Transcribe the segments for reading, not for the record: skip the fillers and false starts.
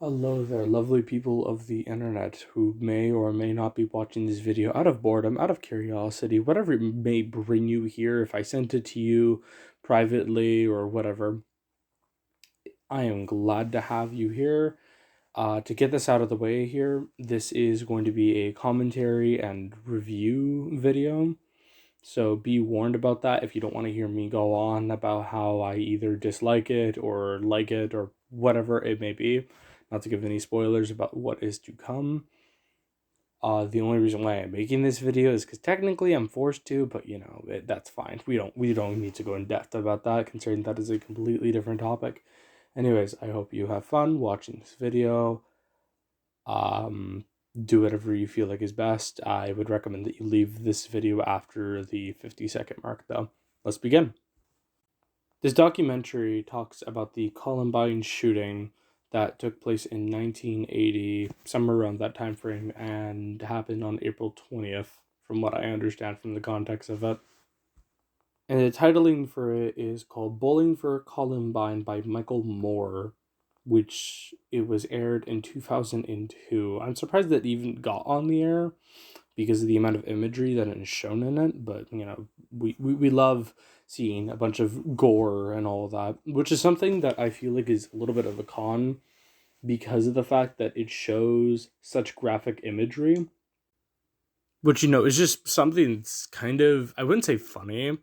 Hello there, lovely people of the internet who may or may not be watching this video out of boredom, out of curiosity, whatever it may bring you here. If I sent it to you privately or whatever, I am glad to have you here. To get this out of the way here, this is going to be a commentary and review video. So be warned about that if you don't want to hear me go on about how I either dislike it or like it or whatever it may be. Not to give any spoilers about what is to come. The only reason why I'm making this video is because technically I'm forced to, but that's fine. We don't need to go in depth about that, considering that is a completely different topic. Anyways, I hope you have fun watching this video. Do whatever you feel like is best. I would recommend that you leave this video after the 50-second mark, though. Let's begin. This documentary talks about the Columbine shooting that took place in 1980, somewhere around that time frame, and happened on April 20th, from what I understand from the context of it. And the titling for it is called Bowling for Columbine by Michael Moore, which it was aired in 2002. I'm surprised that it even got on the air because of the amount of imagery that is shown in it, but we love seeing a bunch of gore and all of that, which is something that I feel like is a little bit of a con because of the fact that it shows such graphic imagery, which is just something that's kind of, I wouldn't say funny,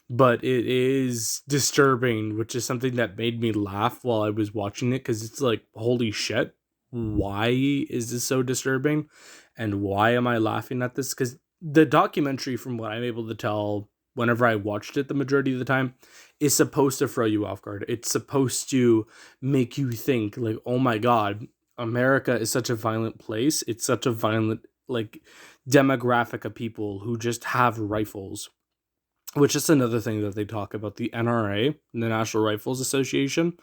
but it is disturbing, which is something that made me laugh while I was watching it, because it's like, holy shit, why is this so disturbing? And why am I laughing at this? Because the documentary, from what I'm able to tell, whenever I watched it the majority of the time, is supposed to throw you off guard. It's supposed to make you think, like, oh my god, America is such a violent place. It's such a violent, like, demographic of people who just have rifles. Which is another thing that they talk about, the NRA, the National Rifles Association,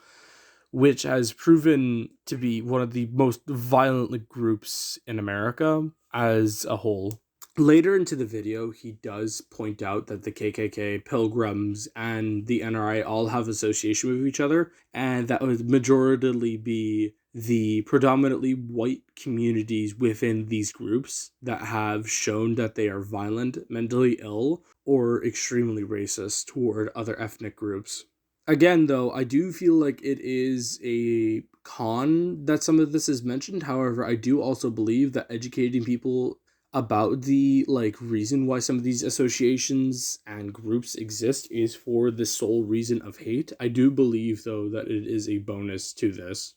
which has proven to be one of the most violent groups in America as a whole. Later into the video, he does point out that the KKK, Pilgrims, and the NRA all have association with each other, and that would majoritarily be the predominantly white communities within these groups that have shown that they are violent, mentally ill, or extremely racist toward other ethnic groups. Again, though, I do feel like it is a con that some of this is mentioned. However, I do also believe that educating people about the reason why some of these associations and groups exist is for the sole reason of hate. I do believe, though, that it is a bonus to this.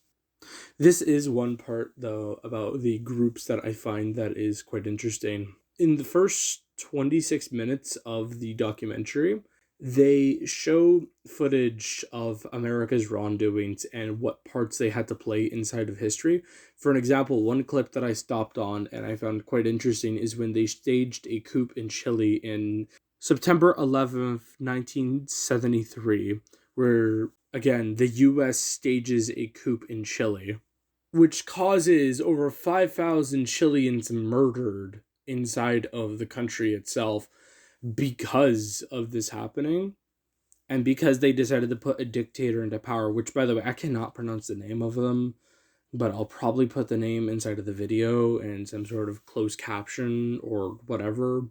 This is one part, though, about the groups that I find that is quite interesting. In the first 26 minutes of the documentary, they show footage of America's wrongdoings and what parts they had to play inside of history. For an example, one clip that I stopped on and I found quite interesting is when they staged a coup in Chile in September 11th, 1973, where, again, the US stages a coup in Chile, which causes over 5,000 Chileans murdered inside of the country itself because of this happening, and because they decided to put a dictator into power, which, by the way, I cannot pronounce the name of them, but I'll probably put the name inside of the video in some sort of closed caption or whatever.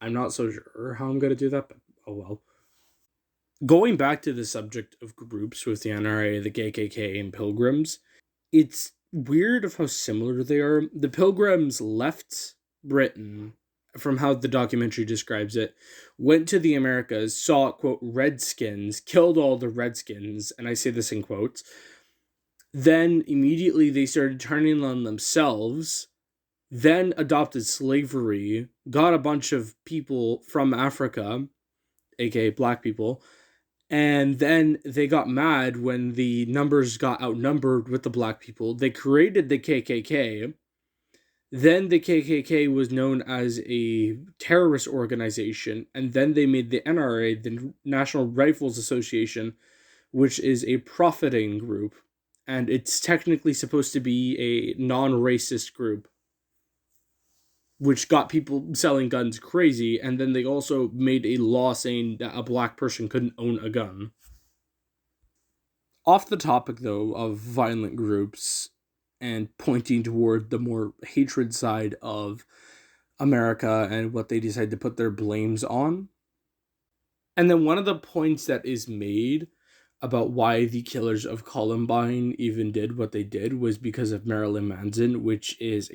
I'm not so sure how I'm going to do that, but oh well. Going back to the subject of groups with the NRA, the KKK, and Pilgrims, it's weird of how similar they are. The Pilgrims left Britain, from how the documentary describes it, went to the Americas, saw, quote, Redskins, killed all the Redskins, and I say this in quotes. Then immediately they started turning on themselves, then adopted slavery, got a bunch of people from Africa, aka black people, and then they got mad when the numbers got outnumbered with the black people. They created the KKK. Then the KKK was known as a terrorist organization, and then they made the NRA, the National Rifles Association, which is a profiting group, and it's technically supposed to be a non-racist group, which got people selling guns crazy, and then they also made a law saying that a black person couldn't own a gun. Off the topic, though, of violent groups, and pointing toward the more hatred side of America and what they decide to put their blames on. And then one of the points that is made about why the killers of Columbine even did what they did was because of Marilyn Manson, which is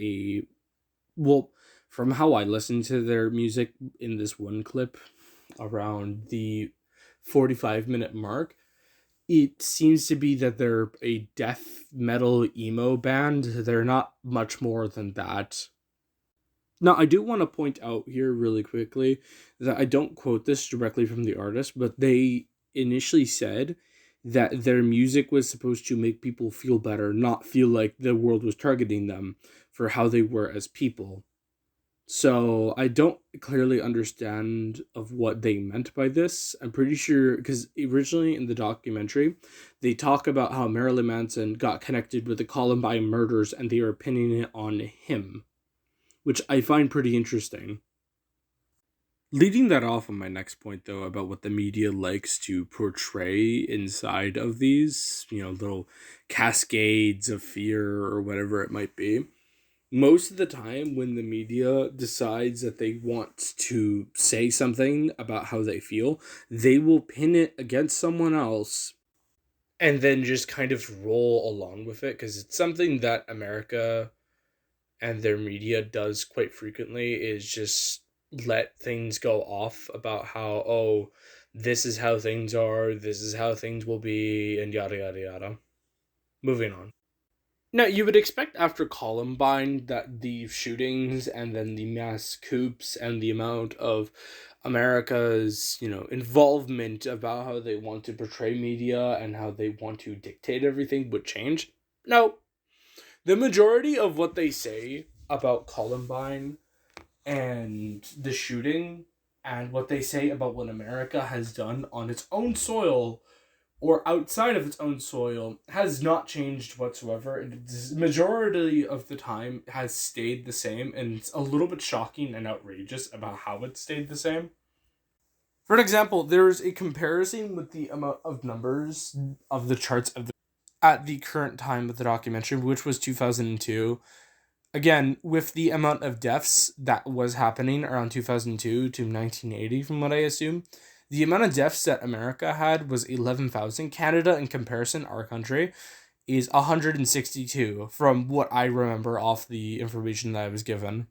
well, from how I listened to their music in this one clip around the 45-minute mark, it seems to be that they're a death metal emo band. They're not much more than that. Now, I do want to point out here really quickly that I don't quote this directly from the artist, but they initially said that their music was supposed to make people feel better, not feel like the world was targeting them for how they were as people. So I don't clearly understand of what they meant by this. I'm pretty sure because originally in the documentary, they talk about how Marilyn Manson got connected with the Columbine murders and they are pinning it on him, which I find pretty interesting. Leading that off on my next point, though, about what the media likes to portray inside of these, little cascades of fear or whatever it might be. Most of the time, when the media decides that they want to say something about how they feel, they will pin it against someone else and then just kind of roll along with it because it's something that America and their media does quite frequently is just let things go off about how, oh, this is how things are, this is how things will be, and yada yada yada. Moving on. Now, you would expect after Columbine that the shootings and then the mass coups and the amount of America's, involvement about how they want to portray media and how they want to dictate everything would change. No. The majority of what they say about Columbine and the shooting and what they say about what America has done on its own soil or outside of its own soil has not changed whatsoever. The majority of the time has stayed the same, and it's a little bit shocking and outrageous about how it stayed the same. For an example, there's a comparison with the amount of numbers of the charts of the at the current time of the documentary, which was 2002. Again, with the amount of deaths that was happening around 2002 to 1980, from what I assume, the amount of deaths that America had was 11,000. Canada, in comparison, our country, is 162, from what I remember off the information that I was given.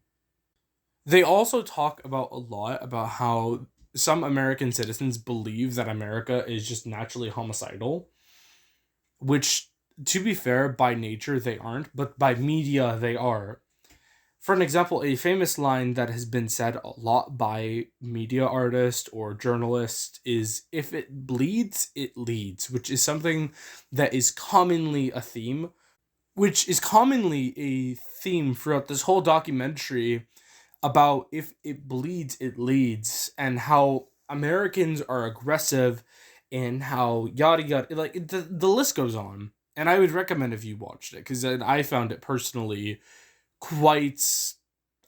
They also talk about a lot about how some American citizens believe that America is just naturally homicidal, which, to be fair, by nature they aren't, but by media they are. For an example, a famous line that has been said a lot by media artists or journalists is, if it bleeds, it leads, which is something that is commonly a theme, throughout this whole documentary about if it bleeds, it leads, and how Americans are aggressive and how yada yada, like the list goes on. And I would recommend if you watched it because I found it personally quite,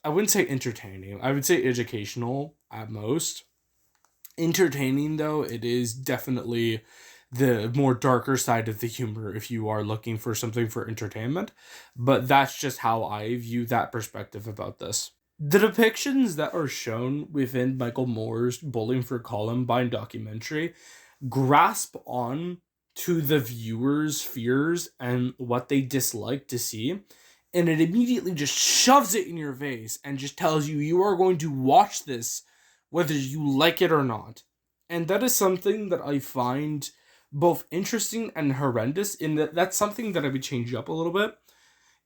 I wouldn't say entertaining, I would say educational at most. Entertaining, though, it is definitely the more darker side of the humor if you are looking for something for entertainment. But that's just how I view that perspective about this. The depictions that are shown within Michael Moore's Bowling for Columbine documentary grasp on to the viewer's fears and what they dislike to see, and it immediately just shoves it in your face and just tells you you are going to watch this whether you like it or not. And that is something that I find both interesting and horrendous, in that that's something that I would change up a little bit,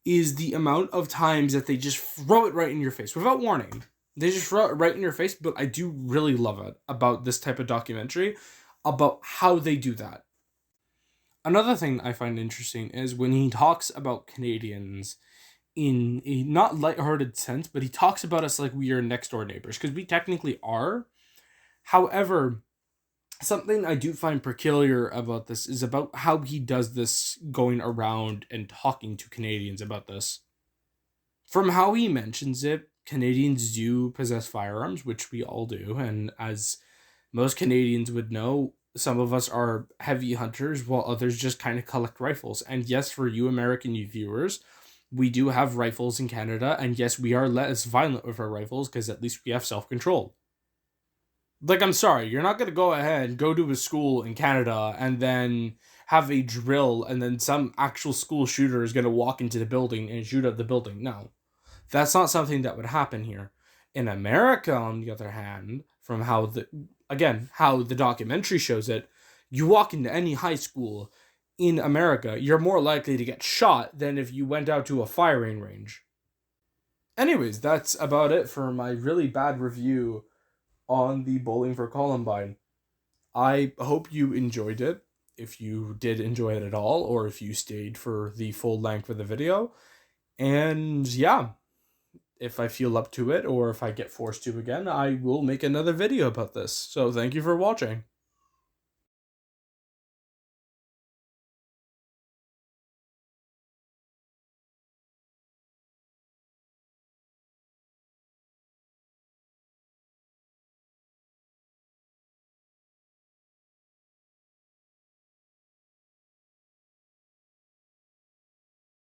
is the amount of times that they just throw it right in your face without warning. They just throw it right in your face, but I do really love it about this type of documentary, about how they do that. Another thing I find interesting is when he talks about Canadians in a not lighthearted sense, but he talks about us like we are next door neighbors, because we technically are. However, something I do find peculiar about this is about how he does this, going around and talking to Canadians about this. From how he mentions it, Canadians do possess firearms, which we all do, and as most Canadians would know, some of us are heavy hunters while others just kind of collect rifles. And yes, for you American viewers, We do have rifles in Canada, and yes, we are less violent with our rifles because at least we have self-control. Like, I'm sorry, you're not going to go ahead and go to a school in Canada and then have a drill and then some actual school shooter is going to walk into the building and shoot at the building. No, that's not something that would happen here. In America, on the other hand, from how the documentary shows it, you walk into any high school in America, you're more likely to get shot than if you went out to a firing range. Anyways, that's about it for my really bad review on the Bowling for Columbine. I hope you enjoyed it. If you did enjoy it at all, or if you stayed for the full length of the video. And yeah, if I feel up to it, or if I get forced to again, I will make another video about this. So thank you for watching.